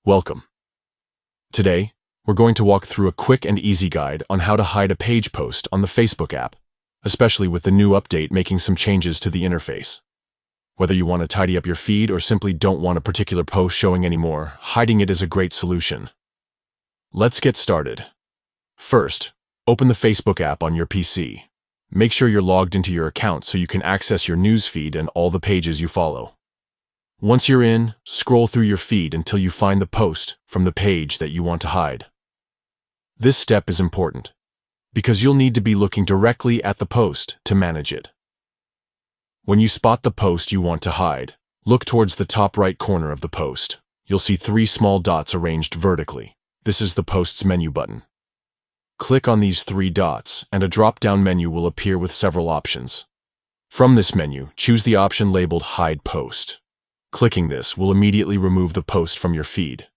Welcome. Today, we're going to walk through a quick and easy guide on how to hide a page post on the Facebook app, especially with the new update making some changes to the interface. Whether you want to tidy up your feed or simply don't want a particular post showing anymore, hiding it is a great solution. Let's get started. First, open the Facebook app on your PC. Make sure you're logged into your account so you can access your news feed and all the pages you follow. Once you're in, scroll through your feed until you find the post from the page that you want to hide. This step is important because you'll need to be looking directly at the post to manage it. When you spot the post you want to hide, look towards the top right corner of the post. You'll see 3 small dots arranged vertically. This is the post's menu button. Click on these 3 dots and a drop-down menu will appear with several options. From this menu, choose the option labeled Hide Post. Clicking this will immediately remove the post from your feed.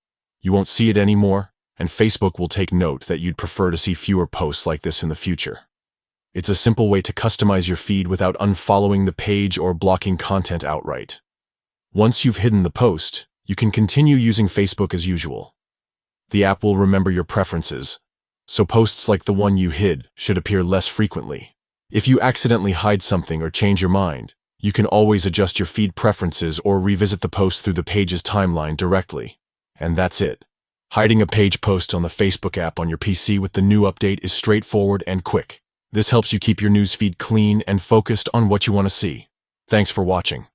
You won't see it anymore, and Facebook will take note that you'd prefer to see fewer posts like this in the future. It's a simple way to customize your feed without unfollowing the page or blocking content outright. Once you've hidden the post, you can continue using Facebook as usual. The app will remember your preferences, so posts like the one you hid should appear less frequently. If you accidentally hide something or change your mind, you can always adjust your feed preferences or revisit the post through the page's timeline directly. And that's it. Hiding a page post on the Facebook app on your PC with the new update is straightforward and quick. This helps you keep your newsfeed clean and focused on what you want to see. Thanks for watching.